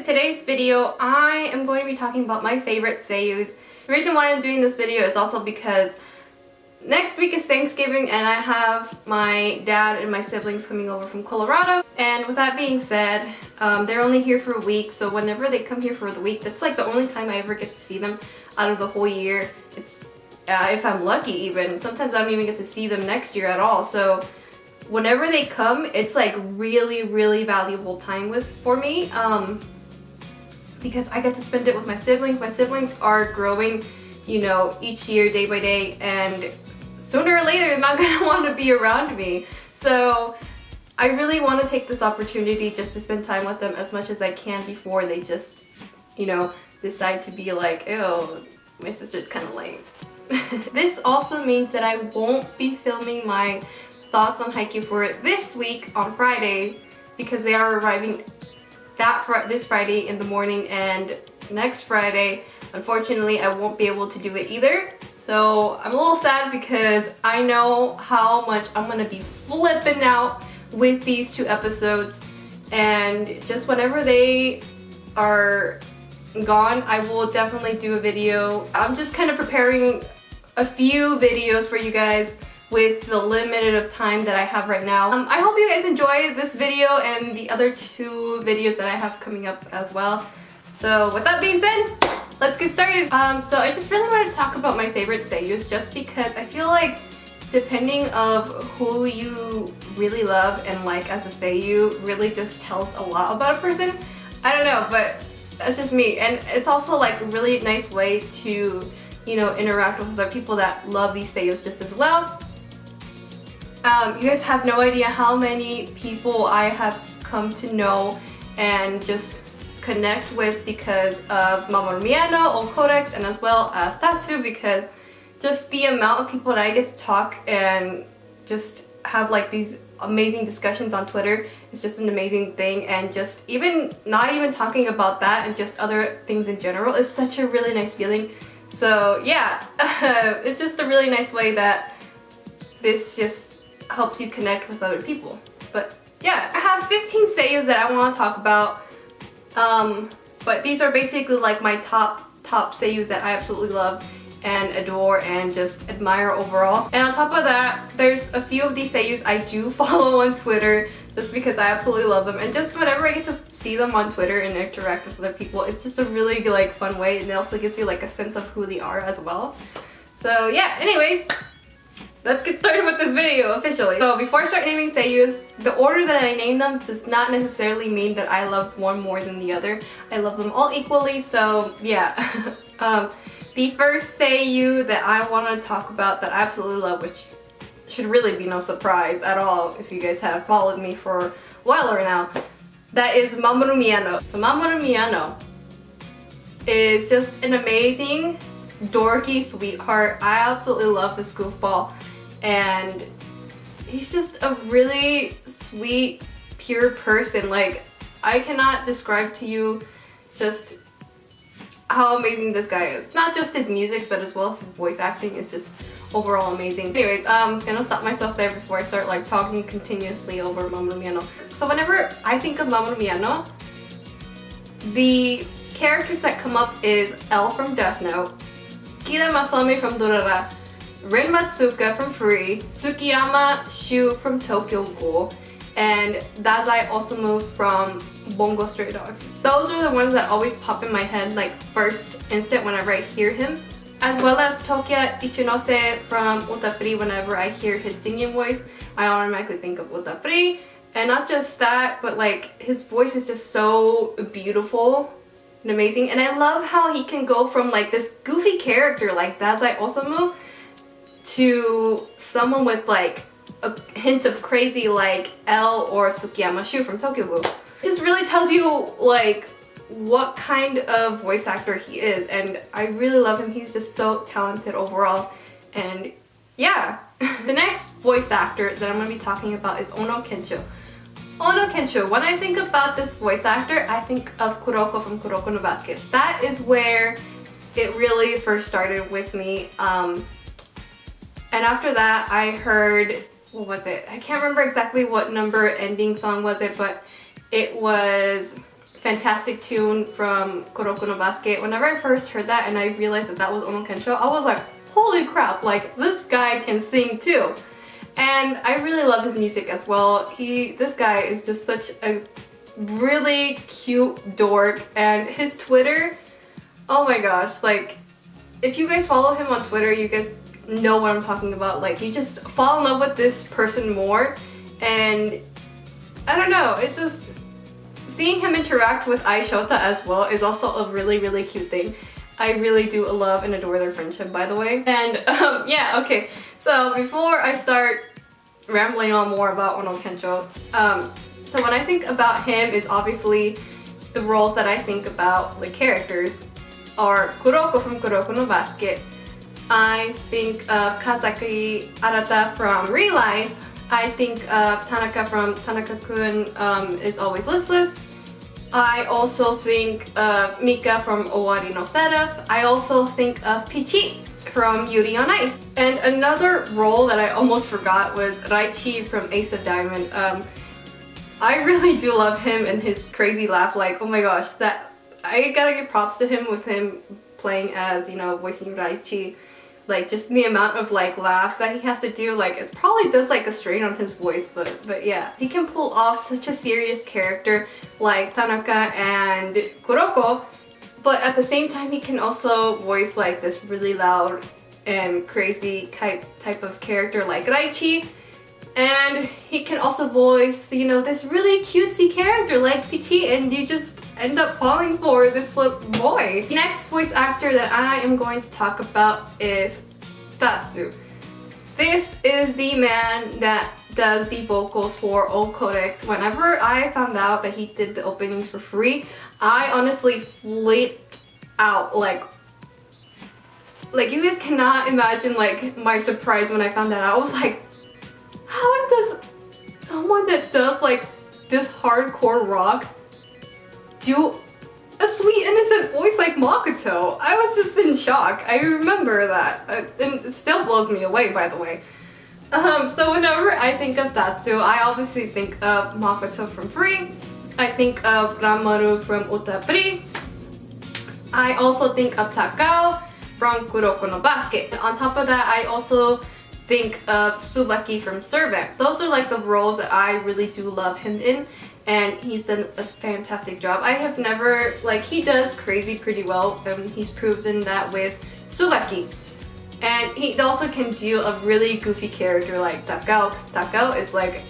to today's video. I am going to be talking about my favorite seiyus. The reason why I'm doing this video is also because next week is Thanksgiving and I have my dad and my siblings coming over from Colorado. And with that being said, they're only here for a week, so whenever they come here for the week, that's like the only time I ever get to see them out of the whole year. It's if I'm lucky even. Sometimes I don't even get to see them next year at all. So whenever they come, it's like really valuable time for me because I get to spend it with my siblings. My siblings are growing, you know, each year, day by day, and sooner or later they're not gonna want to be around me. So I really want to take this opportunity just to spend time with them as much as I can before they just, you know, decide to be like, ew, my sister's kind of lame. This also means that I won't be filming my thoughts on Haikyuu for this week on Friday because they are arriving this Friday in the morning, and next Friday unfortunately I won't be able to do it either. So I'm a little sad because I know how much I'm gonna be flipping out with these two episodes, and just whenever they are gone I will definitely do a video. I'm just kind of preparing a few videos for you guys with the limited of time that I have right now. I hope you guys enjoy this video and the other two videos that I have coming up as well. So with that being said, let's get started. So I just really wanted to talk about my favorite seiyus just because I feel like depending of who you really love and like as a seiyu really just tells a lot about a person. I don't know, but that's just me. And it's also like a really nice way to, you know, interact with other people that love these seiyus just as well. You guys have no idea how many people I have come to know and just connect with because of Mamoru Miyano, Old Codex, and as well as Tatsu, because just the amount of people that I get to talk and just have like these amazing discussions on Twitter is just an amazing thing. And just not even talking about that and just other things in general is such a really nice feeling. So yeah, it's just a really nice way that this just helps you connect with other people. But yeah, I have 15 seiyus that I want to talk about, but these are basically like my top seiyus that I absolutely love and adore and just admire overall. And on top of that, there's a few of these seiyus I do follow on Twitter just because I absolutely love them, and just whenever I get to see them on Twitter and interact with other people, it's just a really like fun way, and it also gives you like a sense of who they are as well. So yeah, anyways, let's get started with this video officially. So before I start naming seiyus, the order that I name them does not necessarily mean that I love one more than the other. I love them all equally, so yeah. The first seiyu that I want to talk about that I absolutely love, which should really be no surprise at all if you guys have followed me for a while or now, that is Mamoru Miyano. So Mamoru Miyano is just an amazing, dorky sweetheart. I absolutely love this goofball, and he's just a really sweet, pure person. Like, I cannot describe to you just how amazing this guy is. Not just his music, but as well as his voice acting is just overall amazing. Anyways, I'm gonna stop myself there before I start like talking continuously over Mamoru Miyano. So whenever I think of Mamoru Miyano, the characters that come up is L from Death Note, Kira Masami from Durara, Rin Matsuka from Free, Tsukiyama Shu from Tokyo Ghoul, and Dazai Osamu from Bungo Stray Dogs. Those are the ones that always pop in my head like first instant whenever I hear him, as well as Tokia Ichinose from Utapri. Whenever I hear his singing voice, I automatically think of Utapri. And not just that, but like his voice is just so beautiful and amazing. And I love how he can go from like this goofy character like Dazai Osamu to someone with like a hint of crazy like L or Tsukiyama Shu from Tokyo Ghoul. It just really tells you like what kind of voice actor he is, and I really love him. He's just so talented overall. And yeah. The next voice actor that I'm going to be talking about is Ono Kencho. Ono Kencho, when I think about this voice actor, I think of Kuroko from Kuroko no Basket. That is where it really first started with me. And after that I heard, what was it? I can't remember exactly what number ending song was it, but it was fantastic tune from Kuroko no Basket. Whenever I first heard that and I realized that that was Ono Kensho, I was like, holy crap, like this guy can sing too. And I really love his music as well. This guy is just such a really cute dork, and his Twitter, oh my gosh, like if you guys follow him on Twitter, you guys know what I'm talking about. Like you just fall in love with this person more, and I don't know, it's just seeing him interact with Ai Shota as well is also a really, really cute thing. I really do love and adore their friendship, by the way. And yeah, okay, so before I start rambling on more about Ono Kensho, so when I think about him is obviously the roles that I think about, the characters are Kuroko from Kuroko no Basket. I think of Kazaki Arata from Real Life. I think of Tanaka from Tanaka-kun is Always Listless. I also think of Mika from Owari no Seraph. I also think of Pichi from Yuri on Ice. And another role that I almost forgot was Raichi from Ace of Diamond. I really do love him and his crazy laugh. Like, oh my gosh, that I gotta give props to him with him playing as, you know, voicing Raichi. Like just the amount of like laughs that he has to do, like it probably does like a strain on his voice, but yeah. He can pull off such a serious character like Tanaka and Kuroko, but at the same time he can also voice like this really loud and crazy type of character like Raichi. And he can also voice, you know, this really cutesy character like Pichi, and you just end up falling for this little boy. The next voice actor that I am going to talk about is Tatsu. This is the man that does the vocals for Old Codex. Whenever I found out that he did the openings for free, I honestly flipped out. Like you guys cannot imagine like my surprise when I found that out. I was like, how does someone that does like this hardcore rock do a sweet innocent voice like Makoto? I was just in shock. I remember that, and it still blows me away, by the way. So whenever I think of Tatsu, I obviously think of Makoto from Free. I think of Ranmaru from Utapri. I also think of Takao from Kuroko no Basket. On top of that, I also think of Tsubaki from Servant. Those are like the roles that I really do love him in, and he's done a fantastic job. I have never, like, he does crazy pretty well, and he's proven that with Tsubaki. And he also can do a really goofy character like Takao, because Takao is like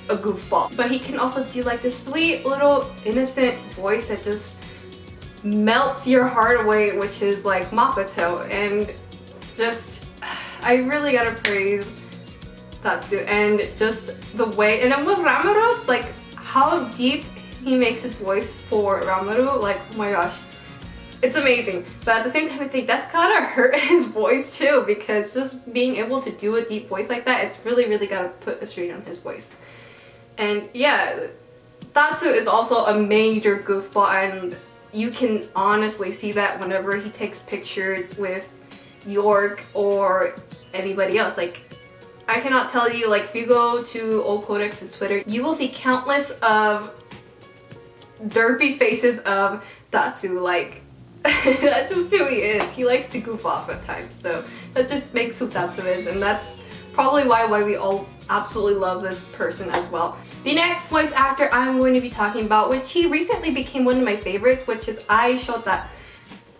a goofball. But he can also do like this sweet little innocent voice that just melts your heart away, which is like Makoto. And just, I really gotta praise Tatsu and just the way, and then with Ranmaru, like how deep he makes his voice for Ranmaru, like oh my gosh, it's amazing. But at the same time I think that's kind of hurt his voice too, because just being able to do a deep voice like that, it's really gotta put a strain on his voice. And yeah, Tatsu is also a major goofball, and you can honestly see that whenever he takes pictures with York or anybody else. Like, I cannot tell you, like if you go to Old Codex's Twitter, you will see countless of derpy faces of Tatsu. Like that's just who he is. He likes to goof off at times, so that just makes who Tatsu is, and that's probably why we all absolutely love this person as well. The next voice actor I'm going to be talking about, which he recently became one of my favorites, which is Ai Shota.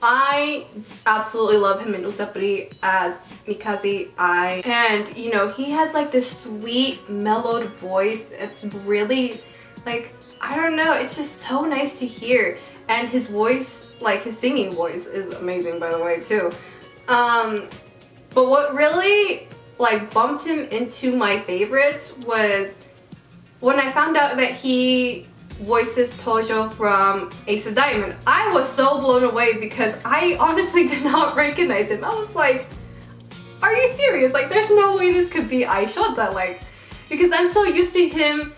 I absolutely love him in Utapri as Mikaze Ai, and you know, he has like this sweet mellowed voice. It's really like, I don't know, it's just so nice to hear, and his voice, like his singing voice, is amazing by the way too. But what really like bumped him into my favorites was when I found out that he voices Tojo from Ace of Diamond. I was so blown away because I honestly did not recognize him. I was like, are you serious? Like there's no way this could be Ai Shota, like, because I'm so used to him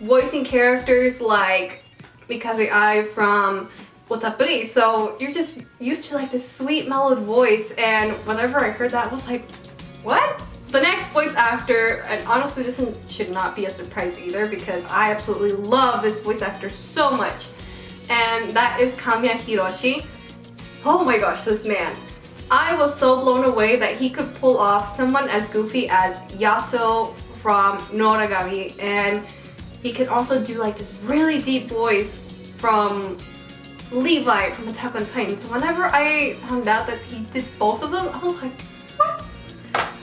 voicing characters like Mikaze Ai from Otapuri, so you're just used to like this sweet mellowed voice, and whenever I heard that I was like, what? The next voice actor, and honestly this one should not be a surprise either because I absolutely love this voice actor so much, and that is Kamiya Hiroshi. Oh my gosh, this man. I was so blown away that he could pull off someone as goofy as Yato from Noragami, and he could also do like this really deep voice from Levi from Attack on Titan. So whenever I found out that he did both of those, I was like, what?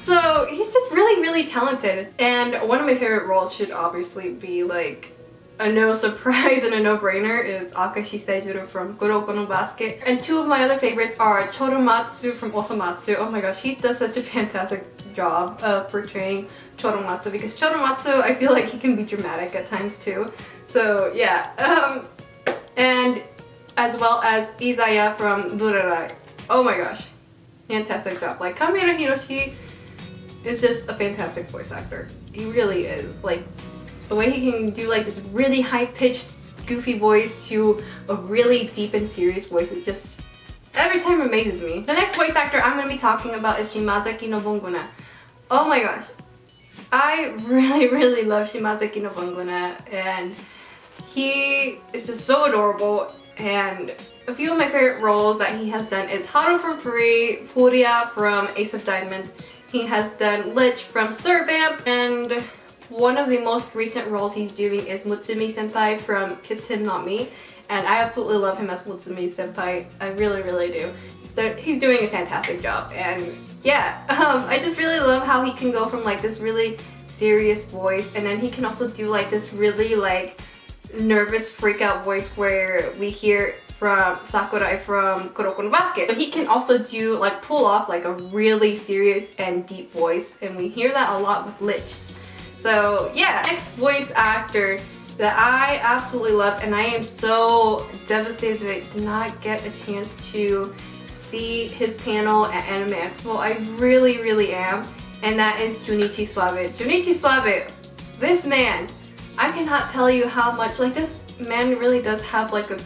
So he's just really talented. And one of my favorite roles should obviously be like a no surprise and a no-brainer is Akashi Seijuro from Kuroko no Basket. And two of my other favorites are Choromatsu from Osomatsu. Oh my gosh, he does such a fantastic job of portraying Choromatsu, because Choromatsu, I feel like he can be dramatic at times too. So yeah, and as well as Izaya from Durara. Oh my gosh, fantastic job. Like, Kamiya Hiroshi is just a fantastic voice actor. He really is. Like, the way he can do like this really high-pitched, goofy voice to a really deep and serious voice, it just every time amazes me. The next voice actor I'm going to be talking about is Shimazaki Nobonguna. Oh my gosh, I really love Shimazaki Nobonguna, and he is just so adorable. And a few of my favorite roles that he has done is Haru from Free, Furia from Ace of Diamond. He has done Lich from Servamp, and one of the most recent roles he's doing is Mutsumi Senpai from Kiss Him Not Me, and I absolutely love him as Mutsumi Senpai. I really do. He's doing a fantastic job, and yeah, I just really love how he can go from like this really serious voice, and then he can also do like this really like nervous freak out voice where we hear from Sakurai from Kuroko no Basket. But he can also do like pull off like a really serious and deep voice, and we hear that a lot with Lich. So yeah, next voice actor that I absolutely love, and I am so devastated that I did not get a chance to see his panel at Anime Expo. I really am, and that is Junichi Suave. Junichi Suave, this man, I cannot tell you how much, like, this man really does have like a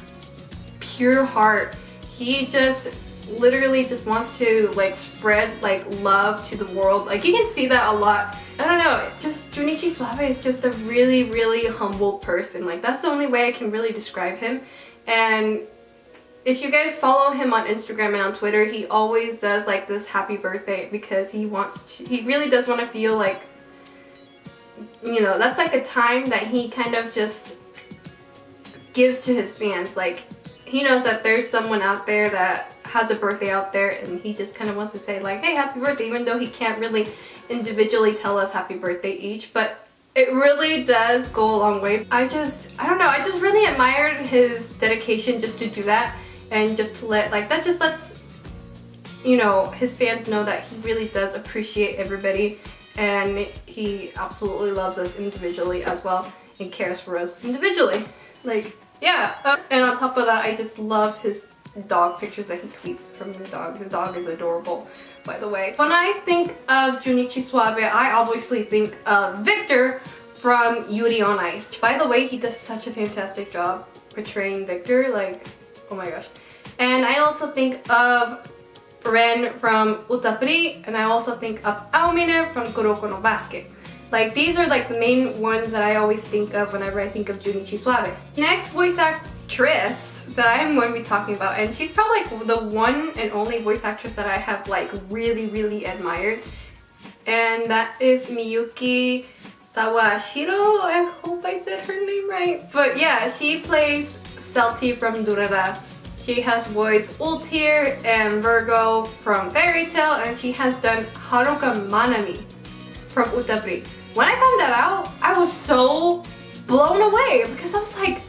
pure heart. He just literally just wants to like spread like love to the world. Like, you can see that a lot. I don't know, just Junichi Suave is just a really humble person. Like, that's the only way I can really describe him. And if you guys follow him on Instagram and on Twitter, he always does like this happy birthday, because he really does want to feel like, you know, that's like a time that he kind of just gives to his fans. Like, he knows that there's someone out there that has a birthday out there, and he just kind of wants to say like, hey, happy birthday, even though he can't really individually tell us happy birthday each. But it really does go a long way. I don't know, I just really admired his dedication just to do that, and just to let, like, that just lets, you know, his fans know that he really does appreciate everybody, and he absolutely loves us individually as well, and cares for us individually. Like, yeah. And on top of that, I just love his dog pictures that he tweets from his dog. His dog is adorable, by the way. When I think of Junichi Suave, I obviously think of Victor from Yuri on Ice. By the way, he does such a fantastic job portraying Victor. Like, oh my gosh. And I also think of Ren from Utapuri, and I also think of Aomine from Kuroko no Basket. Like, these are like the main ones that I always think of whenever I think of Junichi Suave. Next voice actress that I'm going to be talking about, and she's probably like the one and only voice actress that I have like really admired, and that is Miyuki Sawashiro. I hope I said her name right. But yeah, she plays Celty from Durara. She has voiced Ultir and Virgo from Fairy Tail, and she has done Haruka Manami from Utapuri. When I found that out, I was so blown away, because I was like,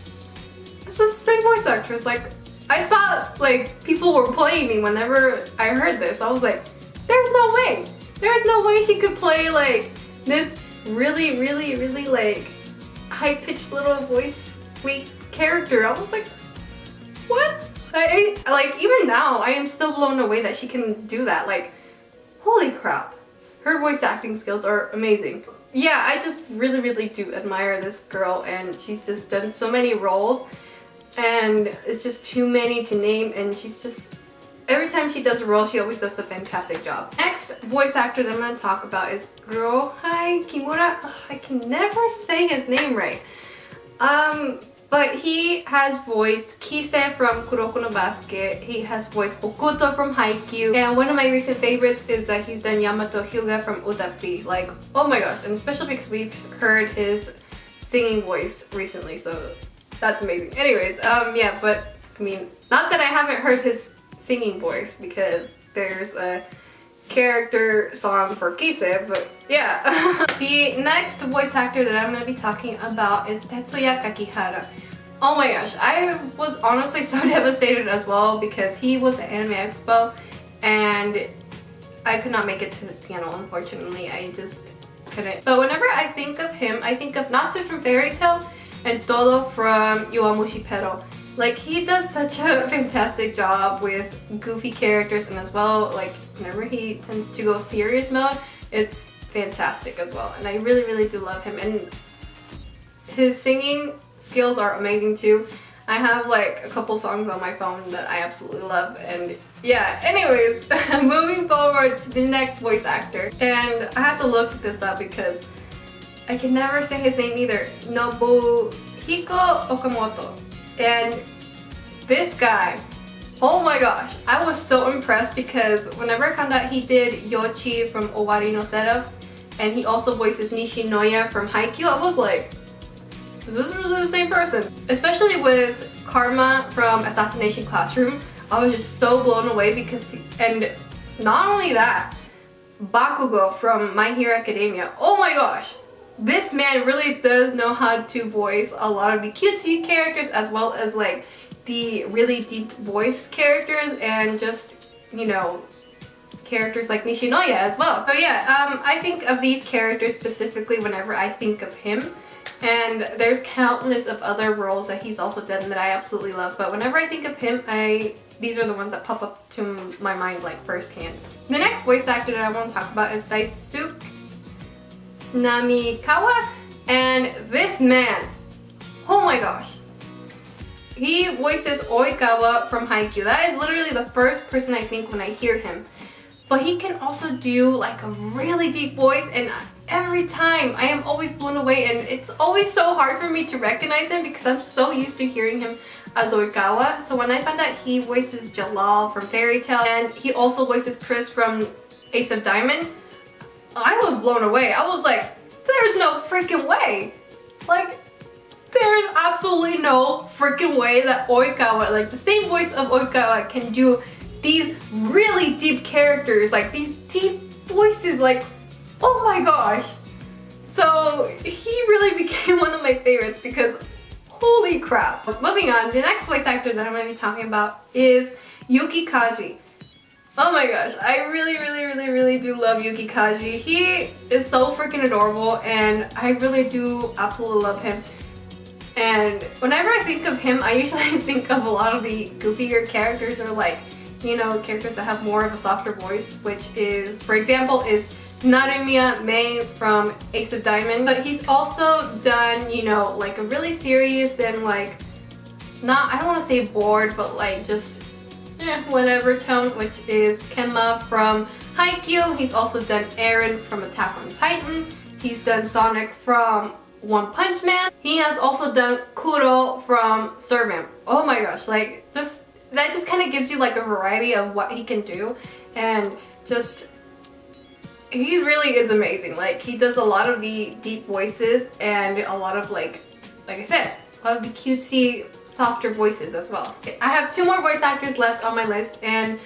this is the same voice actress. Like, I thought like people were playing me whenever I heard this. I was like, there's no way. There's no way she could play like this really like high-pitched little voice sweet character. I was like, what? Like, even now, I am still blown away that she can do that. Like, holy crap. Her voice acting skills are amazing. Yeah, I just really do admire this girl, and she's just done so many roles, and it's just too many to name, and she's just, every time she does a role, she always does a fantastic job. Next voice actor that I'm going to talk about is Rohai Kimura. Ugh, I can never say his name right. But he has voiced Kise from Kuroko no Basket. He has voiced Bokuto from Haikyuu. And one of my recent favorites is that he's done Yamato Hyuga from Utapri. Like, oh my gosh. And especially because we've heard his singing voice recently. So that's amazing. Anyways, yeah, but I mean, not that I haven't heard his singing voice because there's a character song for Kise, but yeah. The next voice actor that I'm going to be talking about is Tetsuya Kakihara. Oh my gosh, I was honestly so devastated as well because he was at Anime Expo and I could not make it to his panel, unfortunately. I just couldn't. But whenever I think of him, I think of Natsu from Fairy Tail and Todo from Yowamushi Pero. Like, he does such a fantastic job with goofy characters, and as well, like, whenever he tends to go serious mode, it's fantastic as well. And I really, really do love him. And his singing skills are amazing too. I have like a couple songs on my phone that I absolutely love. And yeah, anyways, moving forward to the next voice actor. And I have to look this up because I can never say his name either. Nobuhiko Okamoto. And this guy, oh my gosh, I was so impressed because whenever I found out he did Yoshi from Owari no Seraph and he also voices Nishinoya from Haikyuu, I was like, is this really the same person? Especially with Karma from Assassination Classroom, I was just so blown away because, and not only that, Bakugo from My Hero Academia, oh my gosh, this man really does know how to voice a lot of the cutesy characters as well as like the really deep voice characters and just, you know, characters like Nishinoya as well. So yeah, I think of these characters specifically whenever I think of him. And there's countless of other roles that he's also done that I absolutely love. But whenever I think of him, these are the ones that pop up to my mind like firsthand. The next voice actor that I want to talk about is Daisuke Namikawa, and this man, oh my gosh, he voices Oikawa from Haikyuu. That is literally the first person I think when I hear him. But he can also do like a really deep voice, and every time I am always blown away, and it's always so hard for me to recognize him because I'm so used to hearing him as Oikawa. So when I found out he voices Jalal from Fairy Tail and he also voices Chris from Ace of Diamond, I was blown away. I was like, there's no freaking way. Like, there's absolutely no freaking way that Oikawa, like the same voice of Oikawa, can do these really deep characters, like these deep voices, like, oh my gosh. So he really became one of my favorites because holy crap. Moving on, the next voice actor that I'm going to be talking about is Yuki Kaji. Oh my gosh, I really do love Yuki Kaji. He is so freaking adorable and I really do absolutely love him. And whenever I think of him, I usually think of a lot of the goofier characters or like, you know, characters that have more of a softer voice, which is, for example, is Narumiya Mei from Ace of Diamond. But he's also done, you know, like a really serious and like, not, I don't want to say bored, but like just whatever tone, which is Kenma from Haikyuu. He's also done Eren from Attack on Titan. He's done Sonic from One Punch Man. He has also done Kuro from Servant. Oh my gosh, like just that just kind of gives you like a variety of what he can do, and just he really is amazing. Like he does a lot of the deep voices and a lot of like I said, a lot of the cutesy softer voices as well. I have 2 more voice actors left on my list, and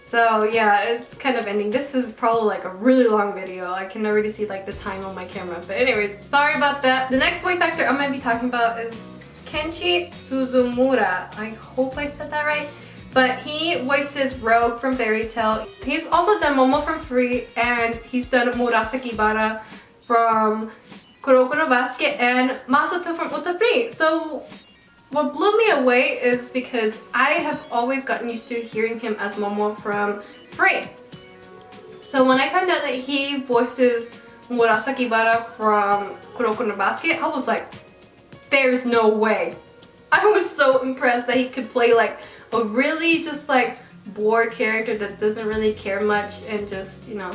so yeah, it's kind of ending. This is probably like a really long video. I can already see like the time on my camera. But anyways, sorry about that. The next voice actor I'm going to be talking about is Kenshi Suzumura. I hope I said that right. But he voices Rogue from Fairy Tail. He's also done Momo from Free, and he's done Murasaki Bara from Kuroko no Basket and Masato from Utapri. So what blew me away is because I have always gotten used to hearing him as Momo from Free. So when I found out that he voices Murasaki Bara from Kuroko no Basket, I was like, there's no way. I was so impressed that he could play like a really just like bored character that doesn't really care much and just, you know,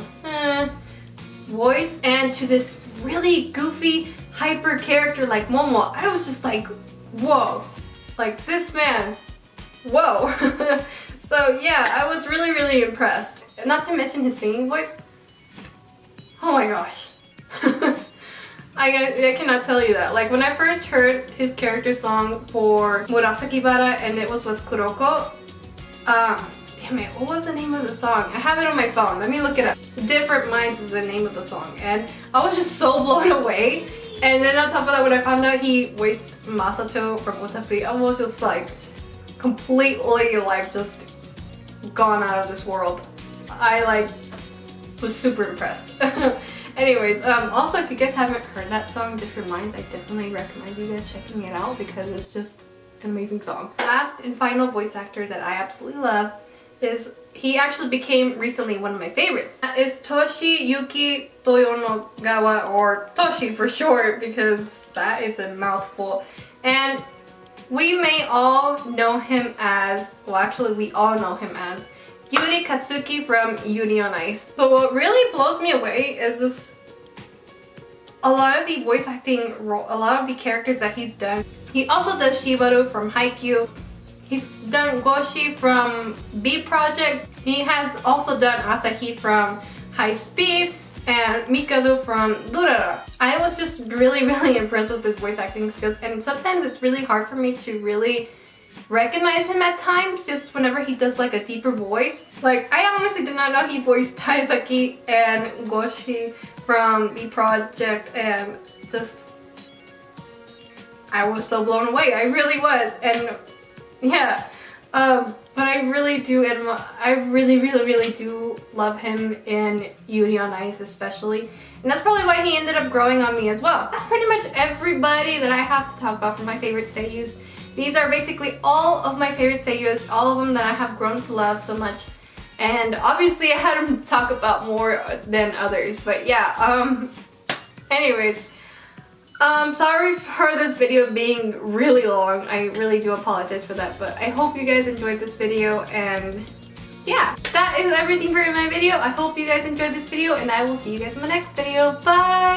voice, and to this really goofy hyper character like Momo. I was just like, whoa, like this man, whoa. So yeah, I was really impressed. Not to mention his singing voice. Oh my gosh. I cannot tell you that. Like when I first heard his character song for Murasaki Bara and it was with Kuroko, damn it, what was the name of the song? I have it on my phone, let me look it up. Different Minds is the name of the song, and I was just so blown away. And then on top of that, when I found out he voiced Masato from Utafri, I was just like completely like just gone out of this world. I like was super impressed. Anyways, also if you guys haven't heard that song, Different Minds, I definitely recommend you guys checking it out because it's just an amazing song. Last and final voice actor that I absolutely love is, he actually became recently one of my favorites. That is Toshiyuki Toyonogawa, or Toshi for short, because that is a mouthful. And we may all know him as, well actually we all know him as Yuri Katsuki from Yuri on Ice. But what really blows me away is just a lot of the voice acting, a lot of the characters that he's done. He also does Shibaru from Haikyuu. He's done Goshi from B Project. He has also done Asahi from High Speed and Mikado from Durara. I was just really impressed with his voice acting skills, and sometimes it's really hard for me to really recognize him at times, just whenever he does like a deeper voice. Like I honestly did not know he voiced Taizaki and Goshi from B Project, and just I was so blown away. I really was. And yeah, but I really do admire, I really do love him in Yuri on Ice especially, and that's probably why he ended up growing on me as well. That's pretty much everybody that I have to talk about for my favorite seiyus. These are basically all of my favorite seiyus, all of them that I have grown to love so much, and obviously I had to talk about more than others, but yeah, anyways, sorry for this video being really long. I really do apologize for that, but I hope you guys enjoyed this video, and yeah, that is everything for my video. I hope you guys enjoyed this video, and I will see you guys in my next video. Bye!